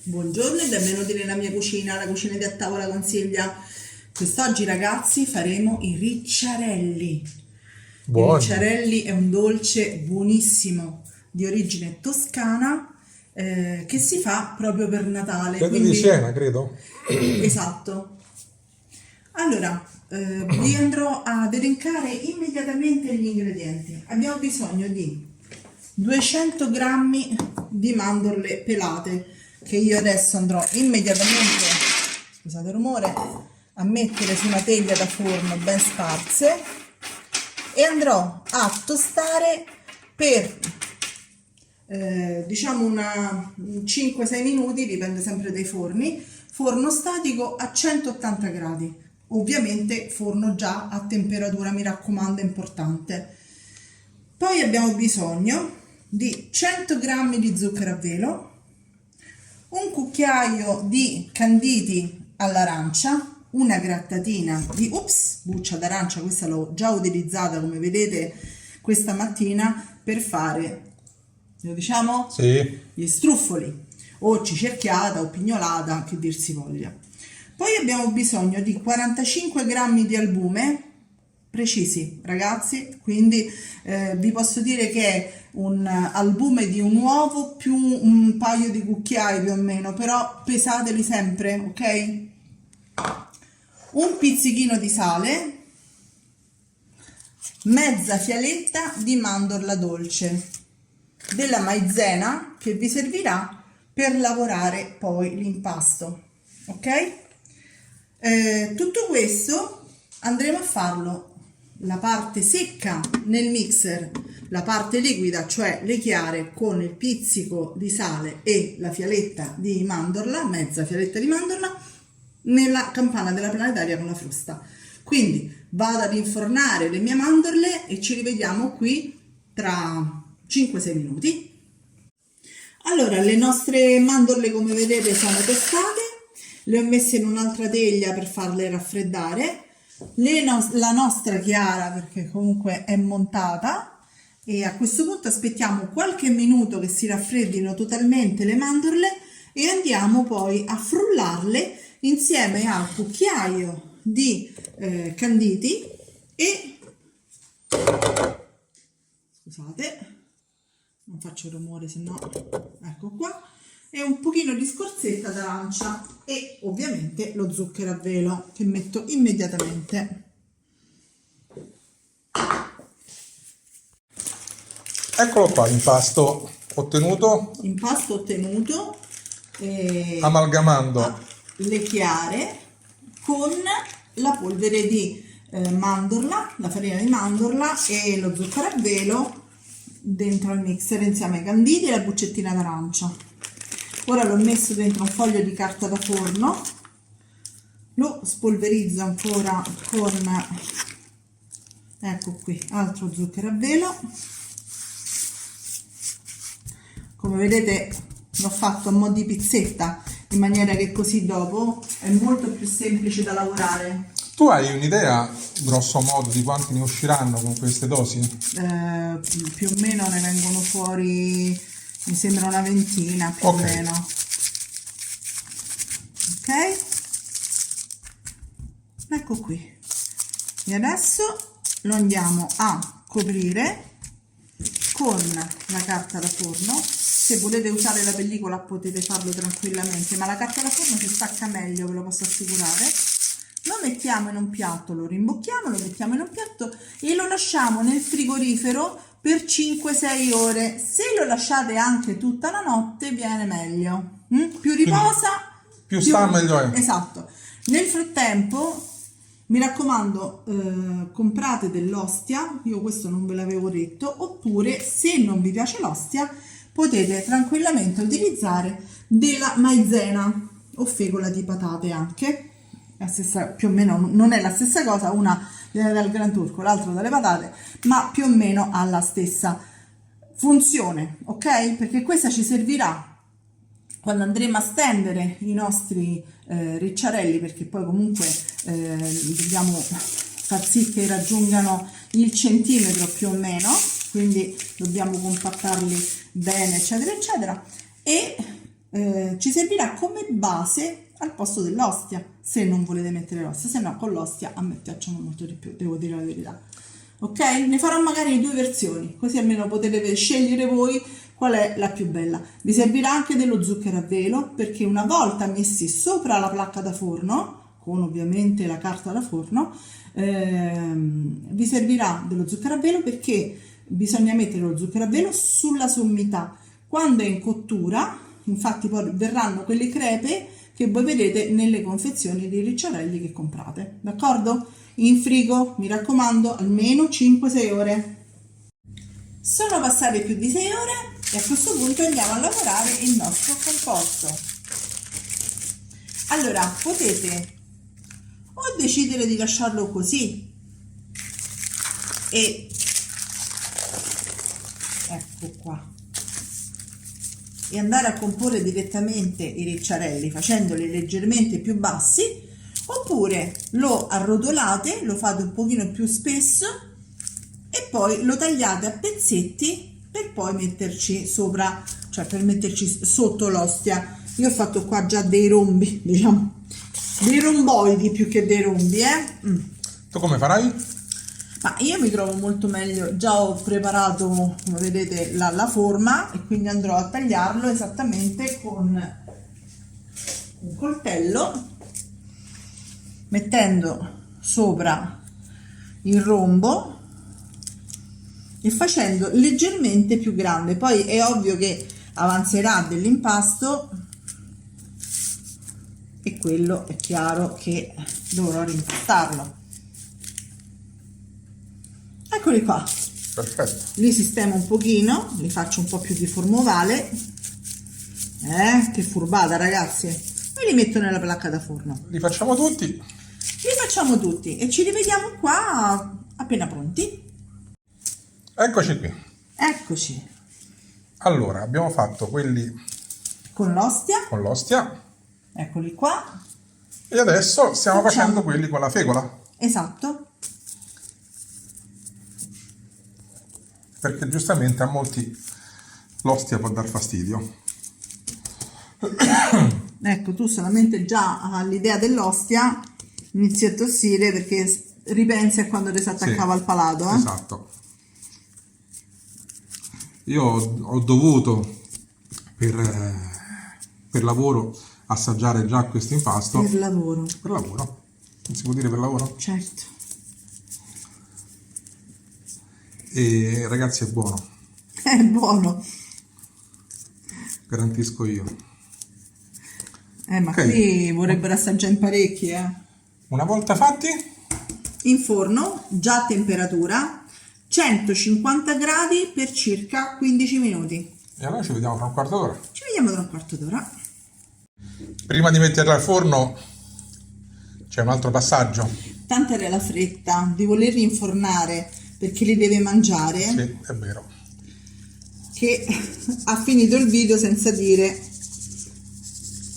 Buongiorno e benvenuti nella mia cucina, la cucina di A Tavola con Silvia. Quest'oggi ragazzi faremo i ricciarelli. I ricciarelli è un dolce buonissimo di origine toscana che si fa proprio per Natale. Credo di cena, credo. Esatto. Allora, vi andrò ad elencare immediatamente gli ingredienti. Abbiamo bisogno di 200 grammi di mandorle pelate, che io adesso andrò immediatamente, scusate il rumore, a mettere su una teglia da forno ben sparse e andrò a tostare per diciamo una 5-6 minuti, dipende sempre dai forni, forno statico a 180 gradi, ovviamente forno già a temperatura, mi raccomando, è importante. Poi abbiamo bisogno di 100 grammi di zucchero a velo, un cucchiaio di canditi all'arancia, una grattatina di buccia d'arancia, questa l'ho già utilizzata come vedete questa mattina per fare, lo diciamo? Sì. Gli struffoli, o cicerchiata o pignolata, che dir si voglia. Poi abbiamo bisogno di 45 grammi di albume, precisi ragazzi, quindi vi posso dire che è un albume di un uovo più un paio di cucchiai più o meno, però pesateli sempre, ok? Un pizzichino di sale, mezza fialetta di mandorla dolce, della maizena che vi servirà per lavorare poi l'impasto, ok? Tutto questo andremo a farlo, la parte secca nel mixer, la parte liquida, cioè le chiare, con il pizzico di sale e la fialetta di mandorla, mezza fialetta di mandorla, nella campana della planetaria con la frusta. Quindi vado ad infornare le mie mandorle e ci rivediamo qui tra 5-6 minuti. Allora, le nostre mandorle, come vedete, sono tostate, le ho messe in un'altra teglia per farle raffreddare. La nostra chiara, perché comunque è montata, e a questo punto aspettiamo qualche minuto che si raffreddino totalmente le mandorle e andiamo poi a frullarle insieme al cucchiaio di canditi e, scusate, non faccio rumore, se no, ecco qua, e un pochino di scorzetta d'arancia e ovviamente lo zucchero a velo che metto immediatamente. Eccolo qua, l'impasto ottenuto. Impasto ottenuto, Amalgamando le chiare con la polvere di mandorla, la farina di mandorla e lo zucchero a velo dentro al mixer insieme ai canditi e la buccettina d'arancia. Ora l'ho messo dentro un foglio di carta da forno, lo spolverizzo ancora con, ecco qui, altro zucchero a velo. Come vedete l'ho fatto a mo' di pizzetta, in maniera che così dopo è molto più semplice da lavorare. Tu hai un'idea, grosso modo, di quanti ne usciranno con queste dosi? Più o meno ne vengono fuori, mi sembra una ventina più o meno. Ok? Ecco qui. E adesso lo andiamo a coprire con la carta da forno. Se volete usare la pellicola potete farlo tranquillamente, ma la carta da forno si stacca meglio, ve lo posso assicurare. Lo mettiamo in un piatto, lo rimbocchiamo, lo mettiamo in un piatto e lo lasciamo nel frigorifero per 5-6 ore. Se lo lasciate anche tutta la notte viene meglio. Più riposa, più sta meglio è. Esatto. Nel frattempo, mi raccomando, comprate dell'ostia, io questo non ve l'avevo detto, oppure se non vi piace l'ostia potete tranquillamente utilizzare della maizena o fecola di patate anche. La stessa, più o meno non è la stessa cosa, una viene dal Gran Turco, l'altra dalle patate, ma più o meno ha la stessa funzione, ok? Perché questa ci servirà quando andremo a stendere i nostri ricciarelli, perché poi comunque dobbiamo far sì che raggiungano il centimetro più o meno, quindi dobbiamo compattarli bene, eccetera eccetera, e ci servirà come base al posto dell'ostia, se non volete mettere l'ostia, se no con l'ostia a me piacciono molto di più, devo dire la verità. Ok? Ne farò magari 2 versioni, così almeno potete scegliere voi qual è la più bella. Vi servirà anche dello zucchero a velo, perché una volta messi sopra la placca da forno, con ovviamente la carta da forno, vi servirà dello zucchero a velo, perché bisogna mettere lo zucchero a velo sulla sommità. Quando è in cottura, infatti poi verranno quelle crepe che voi vedete nelle confezioni di ricciarelli che comprate, d'accordo? In frigo, mi raccomando, almeno 5-6 ore. Sono passate più di 6 ore e a questo punto andiamo a lavorare il nostro composto. Allora, potete o decidere di lasciarlo così e ecco qua, e andare a comporre direttamente i ricciarelli facendoli leggermente più bassi, oppure lo arrotolate, lo fate un pochino più spesso e poi lo tagliate a pezzetti per poi metterci sopra, cioè per metterci sotto l'ostia. Io ho fatto qua già dei rombi, diciamo, dei romboidi più che dei rombi, Tu come farai? Ma io mi trovo molto meglio, già ho preparato, come vedete, la forma, e quindi andrò a tagliarlo esattamente con un coltello, mettendo sopra il rombo e facendo leggermente più grande. Poi è ovvio che avanzerà dell'impasto e quello è chiaro che dovrò rimpastarlo. Eccoli qua. Perfetto. Li sistemo un pochino, li faccio un po' più di forma ovale. Che furbata, ragazzi. E li metto nella placca da forno. Li facciamo tutti. Li facciamo tutti e ci rivediamo qua appena pronti. Eccoci qui. Eccoci. Allora, abbiamo fatto quelli Con l'ostia. con l'ostia Eccoli qua. e adesso stiamo Facciamo. facendo quelli con la fecola, Esatto. perché giustamente a molti l'ostia può dar fastidio. Ecco, tu solamente già all'idea dell'ostia inizi a tossire, perché ripensi a quando ti si attaccava al palato. Esatto. Io ho dovuto per lavoro assaggiare già questo impasto. Per lavoro. Per lavoro? Non si può dire per lavoro? Certo. E ragazzi, è buono, È buono. garantisco io. Ma Ok. qui vorrebbero assaggiare in parecchi, Una volta fatti, In forno, già a temperatura 150 gradi per circa 15 minuti. e allora ci vediamo fra un quarto d'ora. Ci vediamo tra un quarto d'ora. Prima di metterla al forno c'è un altro passaggio. Tanta era la fretta di volerli infornare perché li deve mangiare, Sì, è vero. che ha finito il video senza dire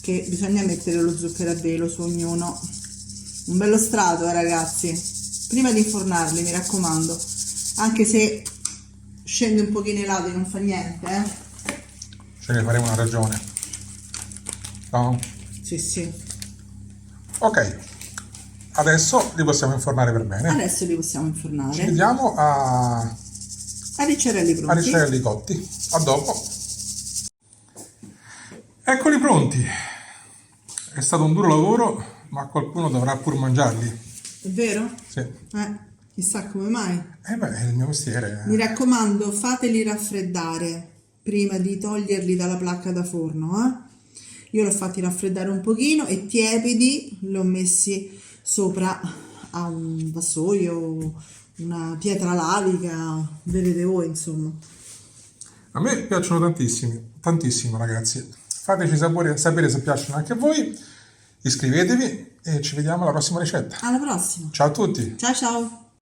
che bisogna mettere lo zucchero a velo su ognuno. Un bello strato, ragazzi, prima di infornarli, mi raccomando, anche se scende un pochino ai lati non fa niente, Ce ne faremo una ragione. No? Sì. Ok, adesso li possiamo infornare per bene. Adesso li possiamo Ci infornare. vediamo a Ricciarelli pronti. ricciarelli cotti. A dopo. Eccoli pronti. È stato un duro lavoro, ma qualcuno dovrà pur mangiarli. È vero? Sì. Chissà come mai. Beh, è il mio mestiere. Mi raccomando, fateli raffreddare prima di toglierli dalla placca da forno. Io l'ho fatti raffreddare un pochino e tiepidi li ho messi sopra a un vassoio, una pietra lavica, vedete voi, insomma. A me piacciono tantissimo ragazzi. Fateci sapere se piacciono anche a voi. Iscrivetevi e ci vediamo alla prossima ricetta. Alla prossima. Ciao a tutti. Ciao ciao.